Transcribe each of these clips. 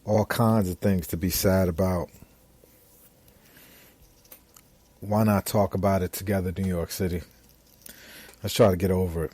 all kinds of things to be sad about. Why not talk about it together, New York City? Let's try to get over it.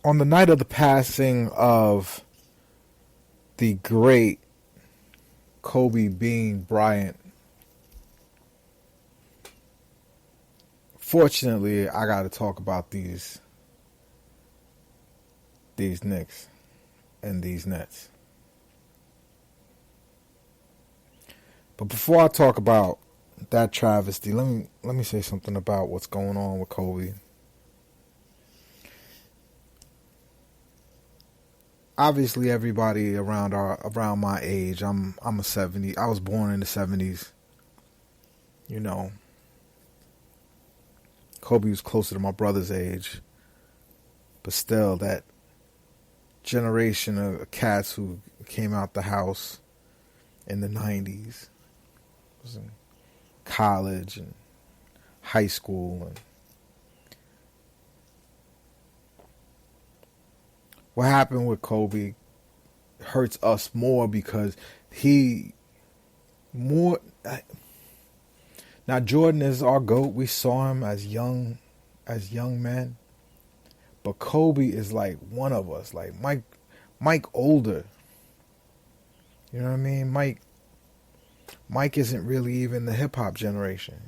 On the night of the passing of the great Kobe Bryant, fortunately, I got to talk about these Knicks and these Nets. But before I talk about that travesty, let me say something about what's going on with Kobe. Obviously, everybody around my age. I'm a 70. I was born in the 70s. You know, Kobe was closer to my brother's age, but still, that generation of cats who came out the house in the 90s, was in college and high school, and what happened with Kobe hurts us more because now Jordan is our GOAT. We saw him as young men, but Kobe is like one of us. Like Mike older. You know what I mean? Mike isn't really even the hip hop generation.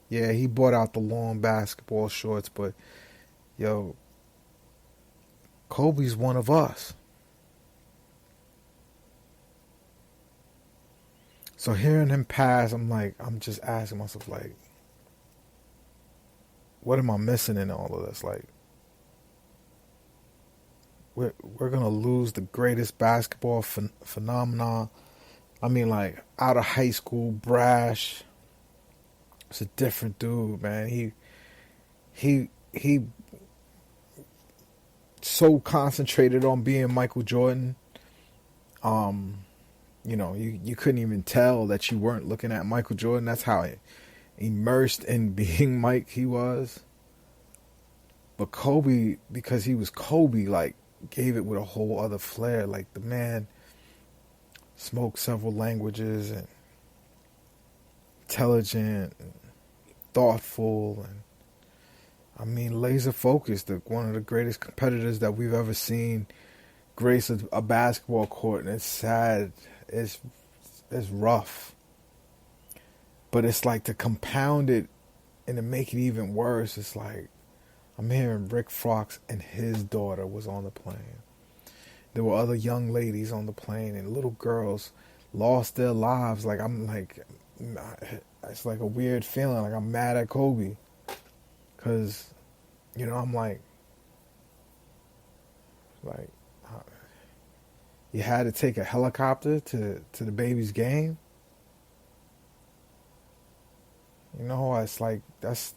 Yeah, he brought out the long basketball shorts, but yo, Kobe's one of us. So hearing him pass, I'm just asking myself, like, what am I missing in all of this? Like, we're gonna lose the greatest basketball phenomenon. I mean, like, out of high school, brash. It's a different dude, man. He so concentrated on being Michael Jordan. You couldn't even tell that you weren't looking at Michael Jordan. That's how immersed in being Mike he was. But Kobe, because he was Kobe, like, gave it with a whole other flair. Like, the man spoke several languages and intelligent and thoughtful and laser focused. One of the greatest competitors that we've ever seen grace a basketball court, and it's sad. It's rough. But it's like, to compound it and to make it even worse, it's like I'm hearing Rick Fox and his daughter was on the plane. There were other young ladies on the plane, and little girls lost their lives. Like, it's like a weird feeling. Like, I'm mad at Kobe. Because, I'm like, you had to take a helicopter to the baby's game? It's like, that's,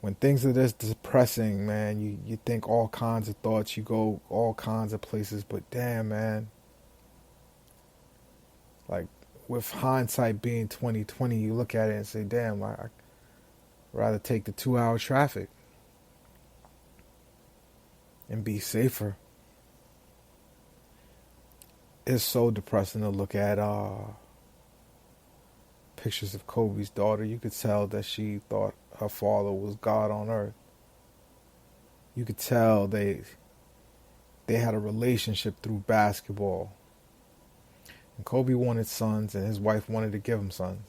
when things are this depressing, man, you think all kinds of thoughts, you go all kinds of places, but damn, man. Like, with hindsight being 2020, you look at it and say, damn, I'd rather take the 2-hour traffic and be safer. It's so depressing to look at pictures of Kobe's daughter. You could tell that she thought her father was God on earth. You could tell they had a relationship through basketball. And Kobe wanted sons, and his wife wanted to give him sons.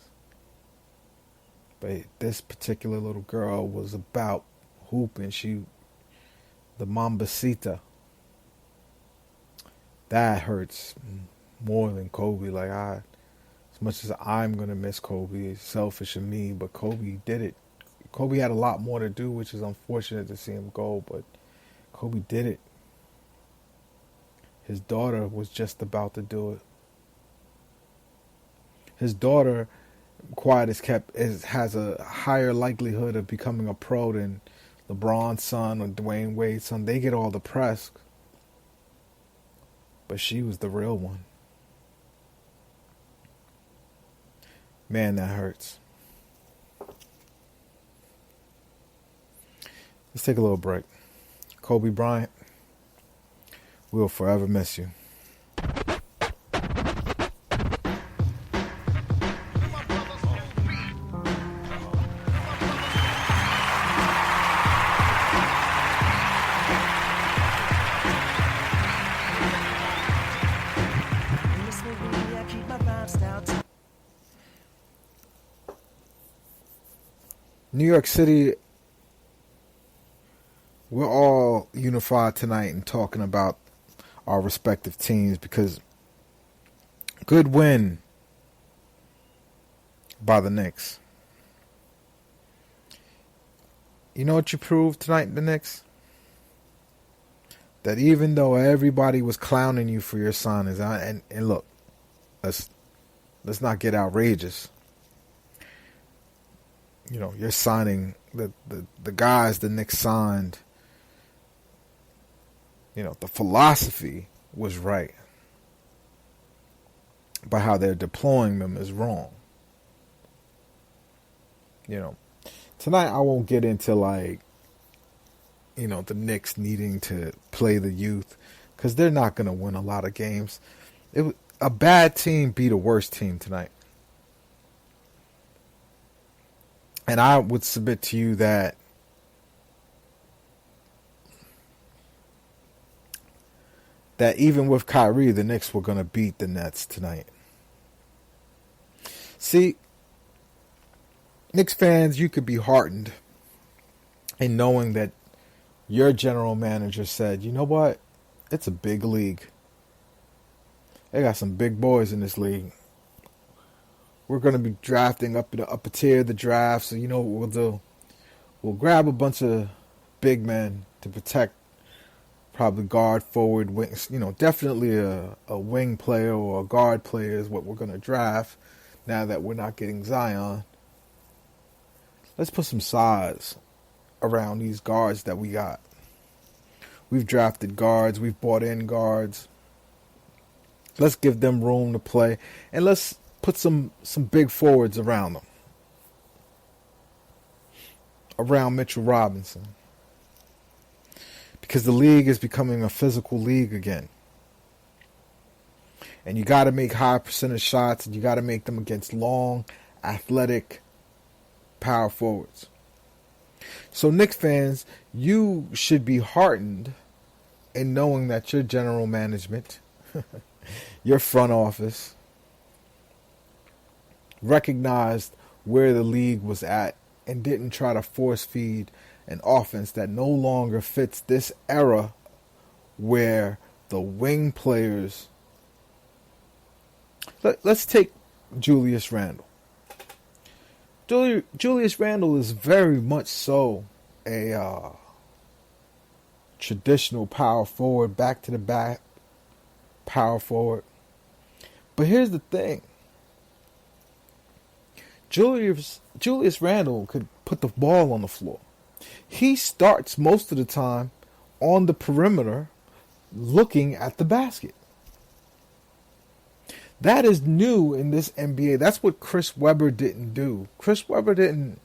But this particular little girl was about hooping. The Mambacita. That hurts more than Kobe. Like, as much as I'm gonna miss Kobe, it's selfish of me, but Kobe did it. Kobe had a lot more to do, which is unfortunate to see him go, but Kobe did it. His daughter was just about to do it. His daughter has a higher likelihood of becoming a pro than LeBron's son or Dwayne Wade's son. They get all the press, but she was the real one. Man, that hurts. Let's take a little break. Kobe Bryant, we'll forever miss you. New York City, we're all unified tonight in talking about our respective teams because good win by the Knicks. You know what you proved tonight, the Knicks? That even though everybody was clowning you for your signings, and look, let's not get outrageous. You know, you're signing the guys the Knicks signed. You know, the philosophy was right, but how they're deploying them is wrong. You know, tonight I won't get into the Knicks needing to play the youth because they're not going to win a lot of games. A bad team beat a worse team tonight. And I would submit to you that even with Kyrie, the Knicks were going to beat the Nets tonight. See, Knicks fans, you could be heartened in knowing that your general manager said, you know what? It's a big league. They got some big boys in this league. We're going to be drafting up in the upper tier of the draft. So you know what we'll do? We'll grab a bunch of big men to protect probably guard, forward, wings. You know, definitely a wing player or a guard player is what we're going to draft now that we're not getting Zion. Let's put some size around these guards that we got. We've drafted guards. We've bought in guards. Let's give them room to play. And let's put some big forwards around them. Around Mitchell Robinson. Because the league is becoming a physical league again. And you got to make high percentage shots. And you got to make them against long, athletic power forwards. So Knicks fans, you should be heartened in knowing that your general management, your front office, recognized where the league was at and didn't try to force feed an offense that no longer fits this era where the wing players... Let's take Julius Randle. Julius Randle is very much so a traditional power forward, back to the back power forward. But here's the thing. Julius Randle could put the ball on the floor. He starts most of the time on the perimeter looking at the basket. That is new in this NBA. That's what Chris Webber didn't do. Chris Webber didn't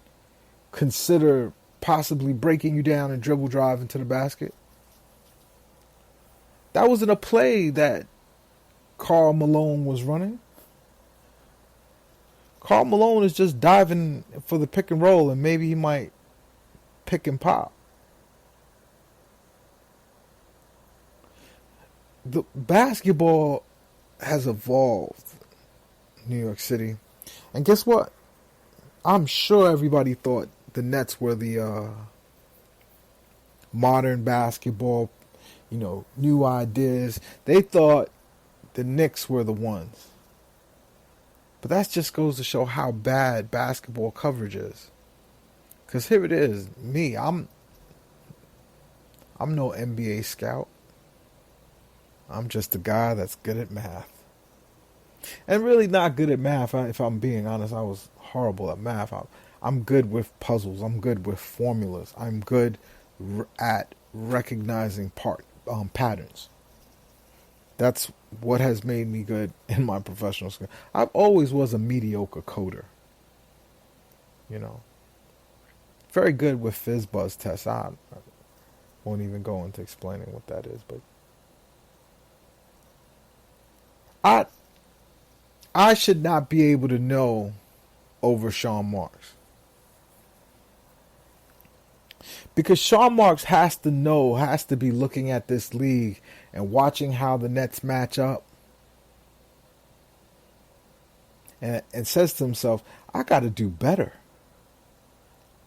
consider possibly breaking you down and dribble drive into the basket. That wasn't a play that Karl Malone was running. Karl Malone is just diving for the pick and roll, and maybe he might pick and pop. The basketball has evolved in New York City. And guess what? I'm sure everybody thought the Nets were the modern basketball, new ideas. They thought the Knicks were the ones. But that just goes to show how bad basketball coverage is. Because here it is, me, I'm no NBA scout. I'm just a guy that's good at math. And really not good at math. If I'm being honest, I was horrible at math. I'm good with puzzles. I'm good with formulas. I'm good at recognizing patterns. That's what has made me good in my professional skill. I always was a mediocre coder. You know, very good with FizzBuzz tests. I won't even go into explaining what that is, but I I should not be able to know over Sean Marks. Because Sean Marks has to know, has to be looking at this league and watching how the Nets match up. And says to himself, I got to do better.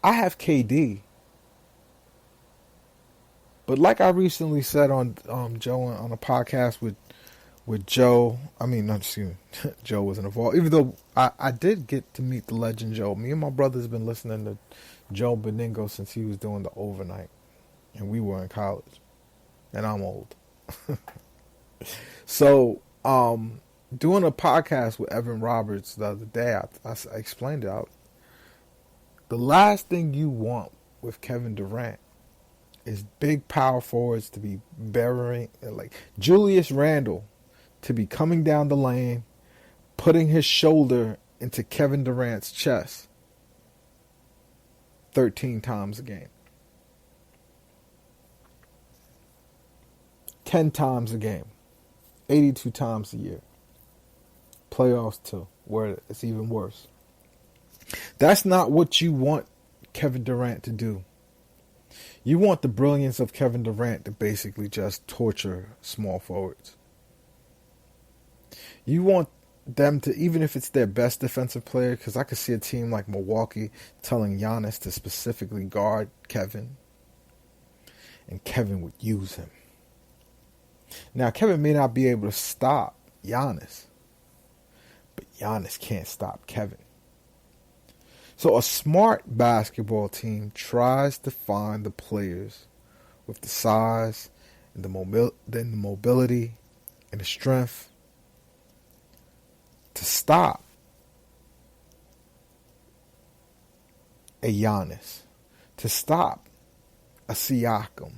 I have KD. But like I recently said on Joe on a podcast with Joe, I mean, not excuse me, Joe wasn't involved. Even though I did get to meet the legend Joe. Me and my brother's been listening to Joe Beningo since he was doing the overnight. And we were in college. And I'm old. So, doing a podcast with Evan Roberts the other day, I explained it out. The last thing you want with Kevin Durant is big power forwards to be burying, like Julius Randle, to be coming down the lane, putting his shoulder into Kevin Durant's chest 13 times a game. 10 times a game. 82 times a year. Playoffs too, where it's even worse. That's not what you want Kevin Durant to do. You want the brilliance of Kevin Durant to basically just torture small forwards. You want them to, even if it's their best defensive player, because I could see a team like Milwaukee telling Giannis to specifically guard Kevin, and Kevin would use him. Now, Kevin may not be able to stop Giannis, but Giannis can't stop Kevin. So a smart basketball team tries to find the players with the size and the mobility and the strength to stop a Giannis, to stop a Siakam,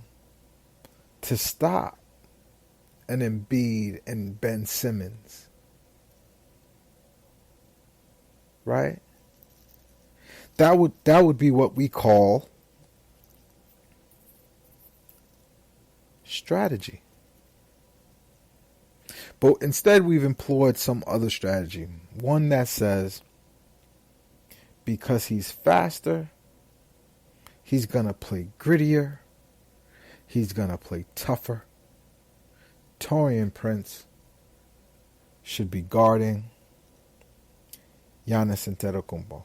to stop an Embiid and Ben Simmons. Right? That would be what we call strategy. But instead we've employed some other strategy. One that says because he's faster, he's going to play grittier, he's going to play tougher. Taurean Prince should be guarding Giannis Antetokounmpo.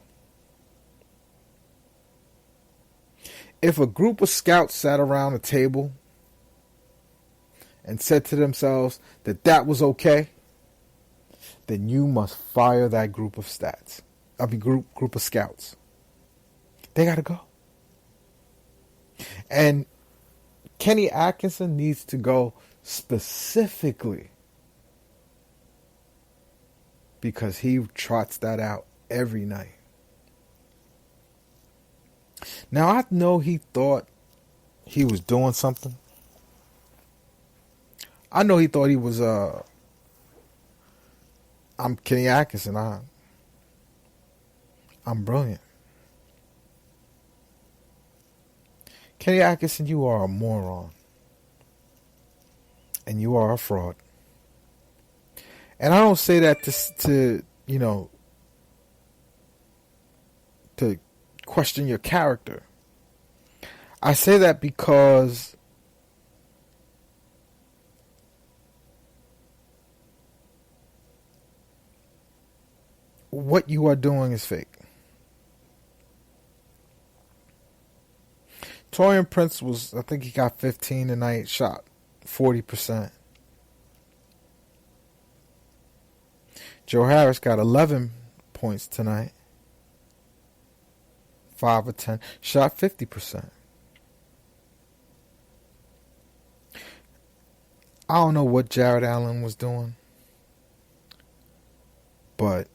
If a group of scouts sat around a table and said to themselves that was okay, then you must fire that group of group of scouts. They got to go. And Kenny Atkinson needs to go specifically because he trots that out every night. Now, I know he thought he was doing something. I know he thought he was, I'm Kenny Atkinson. I'm brilliant. Kenny Atkinson, you are a moron. And you are a fraud. And I don't say that to question your character. I say that because what you are doing is fake. Taurean Prince I think he got 15 tonight, shot 40%. Joe Harris got 11 points tonight. 5 of 10. Shot 50%. I don't know what Jared Allen was doing. But